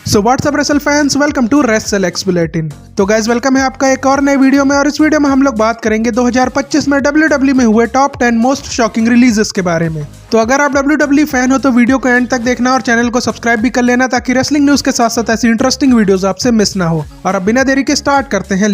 So what's up wrestle fans, welcome to wrestle X bulletin. तो guys welcome है आपका एक और नए वीडियो में, और इस वीडियो में हम लोग बात करेंगे 2025 में WWE में हुए टॉप 10 मोस्ट शॉकिंग रिलीजेस के बारे में। तो अगर आप WWE फैन हो तो वीडियो को एंड तक देखना और चैनल को सब्सक्राइब भी कर लेना, ताकि रेसलिंग न्यूज के साथ साथ ऐसी इंटरेस्टिंग वीडियोस आपसे मिस ना हो। और अब बिना देरी के स्टार्ट करते हैं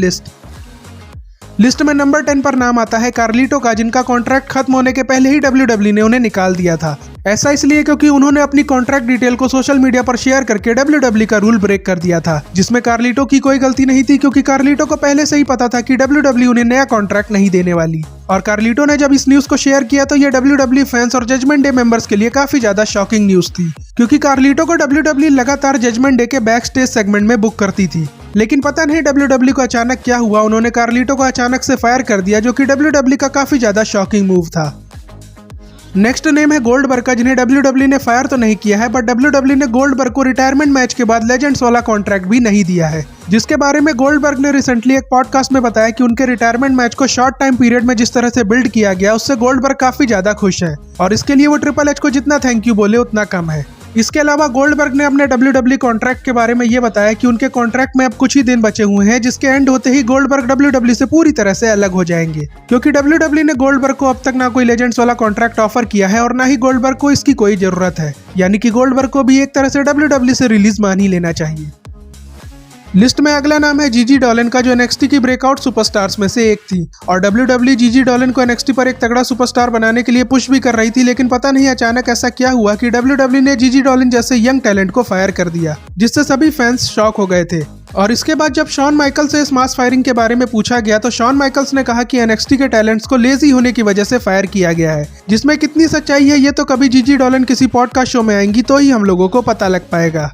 लिस्ट में नंबर 10 पर नाम आता है कार्लिटो का, जिनका कॉन्ट्रैक्ट खत्म होने के पहले ही WWE ने उन्हें निकाल दिया था। ऐसा इसलिए क्योंकि उन्होंने अपनी कॉन्ट्रैक्ट डिटेल को सोशल मीडिया पर शेयर करके WWE का रूल ब्रेक कर दिया था, जिसमें कार्लिटो की कोई गलती नहीं थी, क्योंकि कार्लिटो को पहले से ही पता था कि WWE उन्हें नया कॉन्ट्रैक्ट नहीं देने वाली। और कार्लिटो ने जब इस न्यूज को शेयर किया तो ये WWE फैंस और जजमेंट डे मेंबर्स के लिए काफी ज्यादा शॉकिंग न्यूज थी, क्योंकि कार्लिटो को WWE लगातार जजमेंट डे के बैक स्टेज सेगमेंट में बुक करती थी। लेकिन पता नहीं WWE को अचानक क्या हुआ, उन्होंने कार्लिटो को अचानक से फायर कर दिया, जो कि WWE का काफी ज्यादा शॉकिंग मूव था। नेक्स्ट नेम है गोल्डबर्ग का, जिन्हें WWE ने फायर तो नहीं किया है, बट WWE ने गोल्डबर्ग को रिटायरमेंट मैच के बाद लेजेंड्स वाला कॉन्ट्रैक्ट भी नहीं दिया है, जिसके बारे में गोल्डबर्ग ने रिसेंटली एक पॉडकास्ट में बताया कि उनके रिटायरमेंट मैच को शॉर्ट टाइम पीरियड में जिस तरह से बिल्ड किया गया, उससे गोल्डबर्ग काफी ज्यादा खुश है, और इसके लिए वो ट्रिपल एच को जितना थैंक यू बोले उतना कम है। इसके अलावा गोल्डबर्ग ने अपने WWE कॉन्ट्रैक्ट के बारे में ये बताया कि उनके कॉन्ट्रैक्ट में अब कुछ ही दिन बचे हुए हैं, जिसके एंड होते ही गोल्डबर्ग WWE से पूरी तरह से अलग हो जाएंगे, क्योंकि WWE ने गोल्डबर्ग को अब तक ना कोई लेजेंड्स वाला कॉन्ट्रैक्ट ऑफर किया है और ना ही गोल्डबर्ग को इसकी कोई जरूरत है। यानी कि गोल्डबर्ग को भी एक तरह से WWE से रिलीज मान ही लेना चाहिए। लिस्ट में अगला नाम है जीजी डॉलन का, जो NXT की ब्रेकआउट सुपरस्टार्स में से एक थी, और WWE जीजी डॉलन को NXT पर एक तगड़ा सुपरस्टार बनाने के लिए पुश भी कर रही थी। लेकिन पता नहीं अचानक ऐसा क्या हुआ कि WWE ने जीजी डॉलन जैसे यंग टैलेंट को फायर कर दिया, जिससे सभी फैंस शॉक हो गए थे। और इसके बाद जब शॉन माइकल्स से इस मास फायरिंग के बारे में पूछा गया तो शॉन माइकल्स ने कहा कि NXT के टैलेंट्स को लेजी होने की वजह से फायर किया गया है। जिसमें कितनी सच्चाई है ये तो कभी जीजी डॉलन किसी पॉडकास्ट शो में आएंगी तो ही हम लोगों को पता लग पाएगा।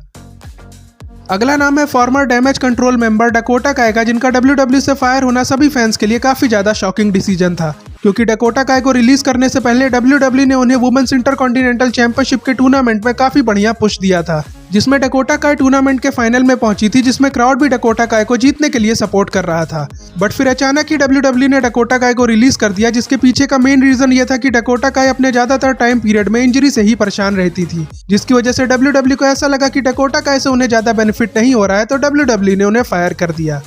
अगला नाम है farmer damage control member Dakota काय का, जिनका WWE से फायर होना सभी फैंस के लिए काफी ज्यादा शॉकिंग डिसीजन था, क्योंकि डकोटा काय को रिलीज करने से पहले WWE ने उन्हें वुमेन्स इंटरकॉन्टिनेंटल चैंपियनशिप के टूर्नामेंट में काफी बढ़िया पुश दिया था, जिसमें डकोटा काय टूर्नामेंट के फाइनल में पहुंची थी, जिसमें क्राउड भी डकोटा काय को जीतने के लिए सपोर्ट कर रहा था। बट फिर अचानक ही WWE ने डकोटा काय को रिलीज कर दिया, जिसके पीछे का मेन रीजन ये था कि डकोटा काय अपने ज्यादातर टाइम पीरियड में इंजरी से ही परेशान रहती थी, जिसकी वजह से WWE को ऐसा लगा कि डकोटा काय से उन्हें ज्यादा बेनिफिट नहीं हो रहा है, तो WWE ने उन्हें फायर कर दिया।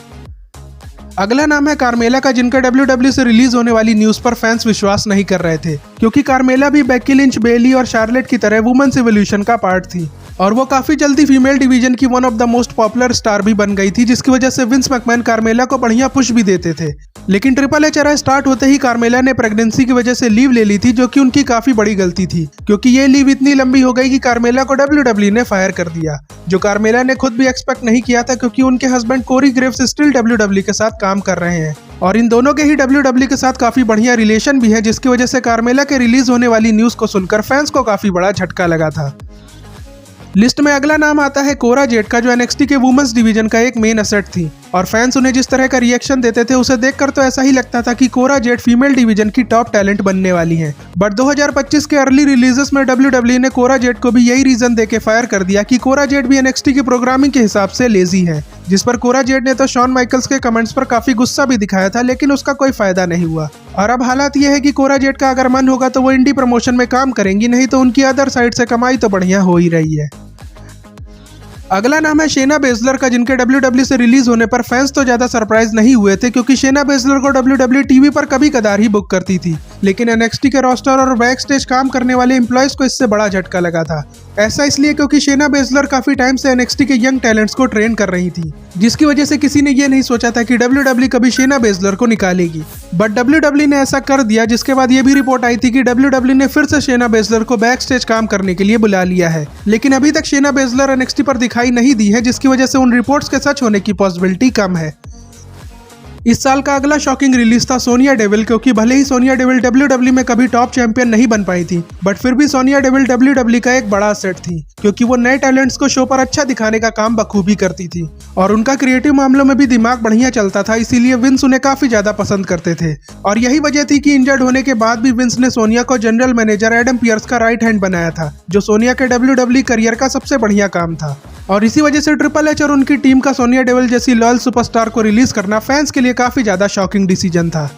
अगला नाम है कार्मेला का, जिनका WWE से रिलीज होने वाली न्यूज पर फैंस विश्वास नहीं कर रहे थे, क्योंकि कार्मेला भी बेकी लिंच, बेली और शार्लेट की तरह वुमेन्स इवोल्यूशन का पार्ट थी, और वो काफी जल्दी फीमेल डिवीजन की one of the most popular star भी बन गई थी, जिसकी वजह से विंस मैकमैन कार्मेला को बढ़िया पुश भी देते थे। लेकिन ट्रिपल एच एरा स्टार्ट होते ही कार्मेला ने प्रेगनेंसी की वजह से लीव ले ली थी, जो कि उनकी काफी बड़ी गलती थी, क्योंकि ये लीव इतनी लंबी हो गई कि कार्मेला को WWE ने फायर कर दिया, जो कार्मेला ने खुद भी एक्सपेक्ट नहीं किया था, क्योंकि उनके हस्बैंड कोरी ग्रेव्स स्टिल WWE के साथ काम कर रहे हैं, और इन दोनों के ही WWE के साथ काफी बढ़िया रिलेशन भी है, जिसकी वजह से कार्मेला के रिलीज होने वाली न्यूज को सुनकर फैंस को काफी बड़ा झटका लगा था। लिस्ट में अगला नाम आता है कोरा जेड का, जो NXT के वुमेन्स डिवीजन का एक मेन एसेट थी, और फैंस उन्हें जिस तरह का रिएक्शन देते थे उसे देखकर तो ऐसा ही लगता था कि कोरा जेड फीमेल डिवीजन की टॉप टैलेंट बनने वाली हैं। बट 2025 के अर्ली रिलीजेस में WWE ने कोरा जेड को भी यही रीजन देके फायर कर दिया कि कोरा जेड भी NXT की प्रोग्रामिंग के हिसाब से लेजी है, जिस पर कोरा जेड ने तो शॉन माइकल्स के कमेंट्स पर काफी गुस्सा भी दिखाया था, लेकिन उसका कोई फायदा नहीं हुआ। और अब हालात ये है कि कोरा जेड का अगर मन होगा तो वो इंडी प्रमोशन में काम करेंगी, नहीं तो उनकी अदर साइड से कमाई तो बढ़िया हो ही रही है। अगला नाम है शेना बेजलर का, जिनके WWE से रिलीज होने पर फैंस तो ज्यादा सरप्राइज नहीं हुए थे, क्योंकि शेना बेजलर को WWE टीवी पर कभी कदार ही बुक करती थी, लेकिन NXT के रोस्टर और बैक स्टेज काम करने वाले एम्प्लॉयज को इससे बड़ा झटका लगा था। ऐसा इसलिए क्योंकि शेना बेजलर काफी टाइम से NXT के यंग टैलेंट्स को ट्रेन कर रही थी, जिसकी वजह से किसी ने ये नहीं सोचा था कि WWE कभी शेना बेजलर को निकालेगी, बट WWE ने ऐसा कर दिया, जिसके बाद ये भी रिपोर्ट आई थी कि WWE ने फिर से शेना बेजलर को बैक स्टेज काम करने के लिए बुला लिया है। लेकिन अभी तक शेना बेजलर NXT पर दिखाई नहीं दी है, जिसकी वजह से उन रिपोर्ट्स के सच होने की पॉसिबिलिटी कम है। इस साल का अगला शॉकिंग रिलीज था सोनिया डेविल, क्योंकि भले ही सोनिया डेविल WWE में कभी टॉप चैंपियन नहीं बन पाई थी, बट फिर भी सोनिया डेविल WWE का एक बड़ा सेट थी, क्योंकि वो नए टैलेंट्स को शो पर अच्छा दिखाने का काम बखूबी करती थी, और उनका क्रिएटिव मामलों में भी दिमाग बढ़िया चलता था, इसीलिए विंस उन्हें काफी ज्यादा पसंद करते थे। और यही वजह थी कि इंजर्ड होने के बाद भी विंस ने सोनिया को जनरल मैनेजर एडम पियर्स का राइट हैंड बनाया था, जो सोनिया के WWE करियर का सबसे बढ़िया काम था। और इसी वजह से ट्रिपल एच और उनकी टीम का सोनिया डेविल जैसी लॉयल सुपरस्टार को रिलीज करना फैंस के लिए काफी ज्यादा शॉकिंग डिसीजन था।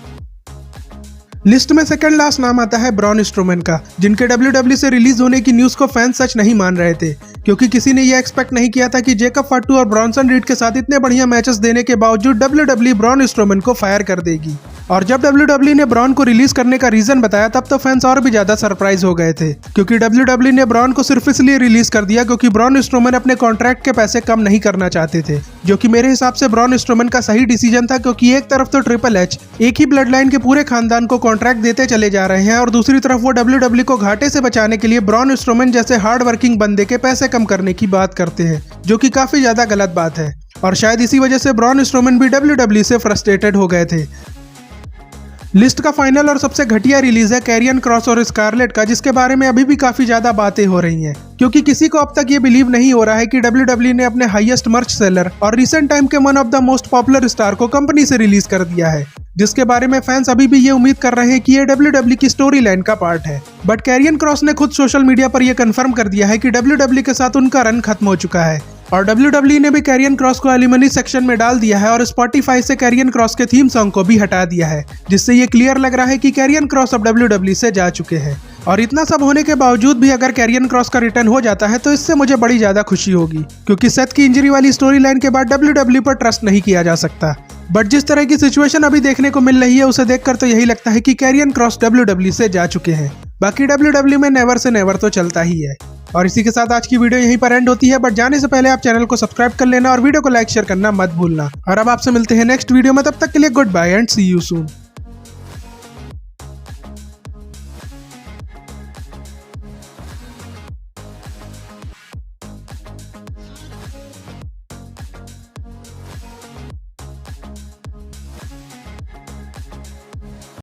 लिस्ट में सेकंड लास्ट नाम आता है ब्रॉन स्ट्रोमैन का, जिनके WWE से रिलीज होने की न्यूज को फैंस सच नहीं मान रहे थे, क्योंकि किसी ने यह एक्सपेक्ट नहीं किया था कि जेकब फाटू और ब्रॉनसन रीड के साथ इतने बढ़िया मैचेस देने के बावजूद WWE ब्रॉन स्ट्रोमैन को फायर कर देगी। और जब WWE ने ब्रॉन को रिलीज करने का रीजन बताया तब तो फैंस और भी ज्यादा सरप्राइज हो गए थे, क्योंकि WWE ने ब्रॉन को सिर्फ इसलिए रिलीज कर दिया क्योंकि ब्रॉन स्ट्रोमैन अपने कॉन्ट्रैक्ट के पैसे कम नहीं करना चाहते थे, जो कि मेरे हिसाब से ब्रॉन स्ट्रोमैन का सही डिसीजन था, क्योंकि एक तरफ तो ट्रिपल एच एक ही ब्लड लाइन के पूरे खानदान को कॉन्ट्रैक्ट देते चले जा रहे हैं और दूसरी तरफ वो WWE को घाटे से बचाने के लिए ब्रॉन स्ट्रोमैन जैसे हार्ड वर्किंग बंदे के पैसे कम करने की बात करते हैं, जो कि काफी ज्यादा गलत बात है। और शायद इसी वजह से ब्रॉन स्ट्रोमैन भी WWE से फ्रस्ट्रेटेड हो गए थे। लिस्ट का फाइनल और सबसे घटिया रिलीज है कैरियन क्रॉस और स्कारलेट का, जिसके बारे में अभी भी काफी ज्यादा बातें हो रही हैं, क्योंकि किसी को अब तक ये बिलीव नहीं हो रहा है कि WWE ने अपने हाईएस्ट मर्च सेलर और रिसेंट टाइम के one of the most popular star को कंपनी से रिलीज कर दिया है, जिसके बारे में फैंस अभी भी ये उम्मीद कर रहे हैं कि ये WWE की स्टोरी लाइन का पार्ट है। बट कैरियन क्रॉस ने खुद सोशल मीडिया पर यह कंफर्म कर दिया है कि WWE के साथ उनका रन खत्म हो चुका है, और WWE ने भी कैरियन क्रॉस को एलिमनी सेक्शन में डाल दिया है और स्पॉटिफाई से कैरियन क्रॉस के थीम सॉन्ग को भी हटा दिया है, जिससे ये क्लियर लग रहा है कि कैरियन क्रॉस अब WWE से जा चुके हैं। और इतना सब होने के बावजूद भी अगर कैरियन क्रॉस का रिटर्न हो जाता है तो इससे मुझे बड़ी ज्यादा खुशी होगी, क्योंकि सेथ की इंजरी वाली स्टोरी लाइन के बाद WWE पर ट्रस्ट नहीं किया जा सकता। बट जिस तरह की सिचुएशन अभी देखने को मिल रही है उसे देखकर तो यही लगता है कि कैरियन क्रॉस WWE से जा चुके हैं। बाकी WWE में नेवर से नेवर तो चलता ही है। और इसी के साथ आज की वीडियो यहीं पर एंड होती है, बट जाने से पहले आप चैनल को सब्सक्राइब कर लेना और वीडियो को लाइक शेयर करना मत भूलना। और अब आपसे मिलते हैं नेक्स्ट वीडियो में, तब तक के लिए good bye and see you soon.